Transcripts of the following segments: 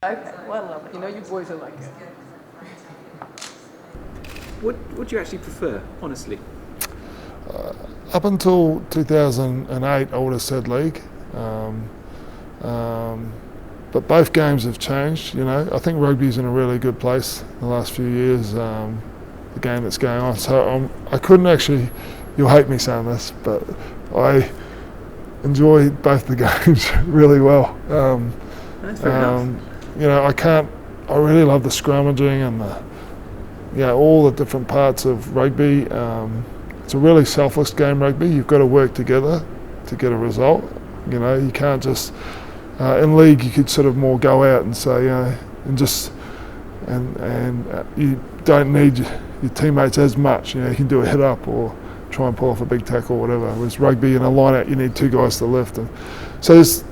Okay, well, lovely. You know, you boys are like it. What do you actually prefer, honestly? Up until 2008, I would have said league. But both games have changed, you know. I think rugby's in a really good place in the last few years, the game that's going on. So I couldn't actually, you'll hate me saying this, but I enjoy both the games really well. That's fair enough. You know, I really love the scrummaging and all the different parts of rugby. It's a really selfless game, rugby. You've got to work together to get a result. You know, you can't just, in league you could sort of more go out and say, you know, and you don't need your teammates as much. You know, you can do a hit up or try and pull off a big tackle or whatever. Whereas rugby in a line out, you need two guys to lift. And so there's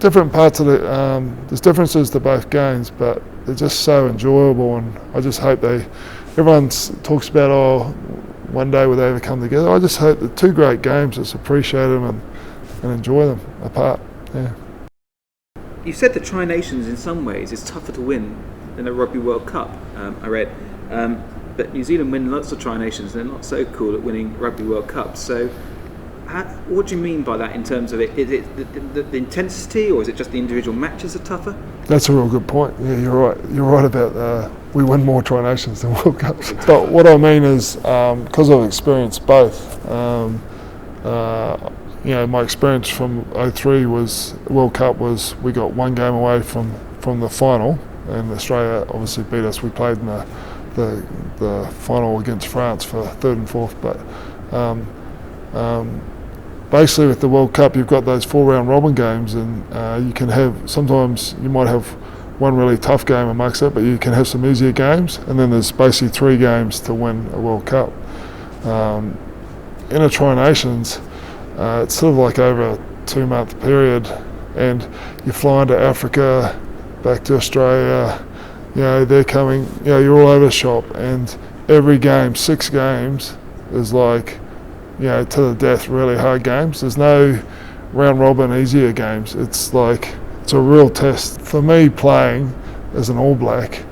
different parts of there's differences to both games, but they're just so enjoyable, and I just hope everyone talks about, one day will they ever come together. I just hope the two great games, just appreciate them and enjoy them apart. Yeah. You said the Tri-Nations in some ways is tougher to win than the Rugby World Cup, I read. But New Zealand win lots of Tri-Nations, and they're not so cool at winning Rugby World Cups. So what do you mean by that in terms of it? Is it the intensity, or is it just the individual matches are tougher? That's a real good point. Yeah, you're right. You're right about we win more Tri-Nations than World Cups. But what I mean is, because I've experienced both, you know, my experience from 03 was World Cup was we got one game away from the final, and Australia obviously beat us. We played in the final against France for third and fourth, but basically with the World Cup you've got those 4 round robin games, and you can have, sometimes you might have one really tough game amongst it, but you can have some easier games, and then there's basically 3 games to win a World Cup. In a Tri-Nations, it's sort of like over a 2-month period, and you fly into Africa, back to Australia, you know, they're coming, you know, you're all over the shop, and every game, 6 games, is like, you know, to the death, really hard games. There's no round robin easier games. It's like, it's a real test. For me, playing as an All Black,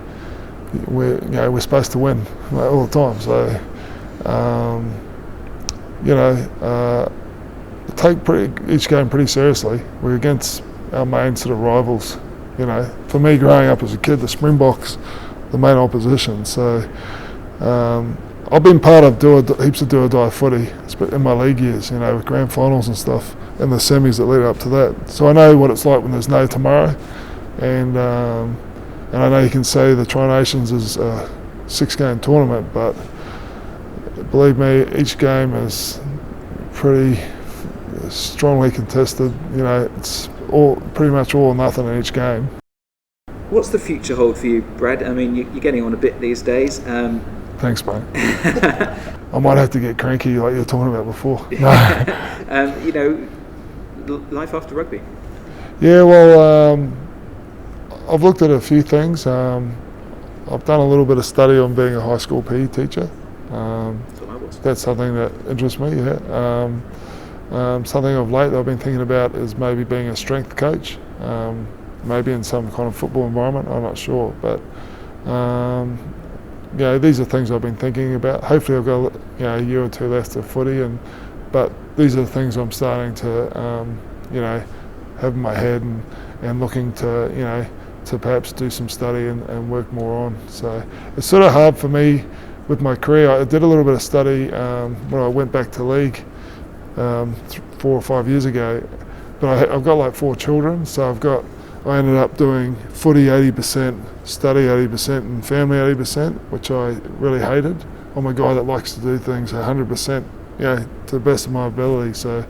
we're supposed to win all the time. So, you know, take each game pretty seriously. We're against our main sort of rivals. You know, for me, growing up as a kid, the Springboks, the main opposition. So, I've been part of heaps of do-or-die footy in my league years, you know, with grand finals and stuff, and the semis that lead up to that. So I know what it's like when there's no tomorrow, and I know you can say the Tri-Nations is a 6-game tournament, but believe me, each game is pretty strongly contested. You know, it's pretty much all or nothing in each game. What's the future hold for you, Brad? I mean, you're getting on a bit these days. Thanks, mate. I might have to get cranky like you were talking about before. You know, life after rugby. Yeah, well, I've looked at a few things. I've done a little bit of study on being a high school PE teacher. That's something that interests me, yeah. Something of late that I've been thinking about is maybe being a strength coach, maybe in some kind of football environment, I'm not sure. But yeah, these are things I've been thinking about. Hopefully I've got a year or 2 left of footy, but these are the things I'm starting to you know, have in my head and looking to, you know, to perhaps do some study and work more on. So it's sort of hard for me with my career. I did a little bit of study when I went back to league 4 or 5 years ago, but I've got like 4 children, so I ended up doing footy 80%, study 80%, and family 80%, which I really hated. I'm a guy that likes to do things 100%, you know, to the best of my ability. So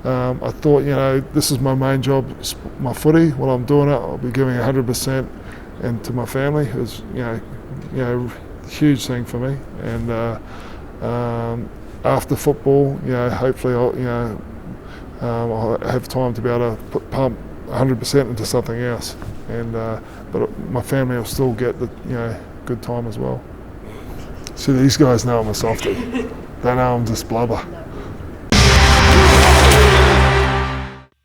I thought, you know, this is my main job, my footy. While I'm doing it, I'll be giving 100%, and to my family, it was, you know, huge thing for me. And after football, you know, hopefully I'll have time to be able to pump 100% into something else, and but my family will still get the, you know, good time as well. See, these guys know I'm a softie. They know I'm just blubber.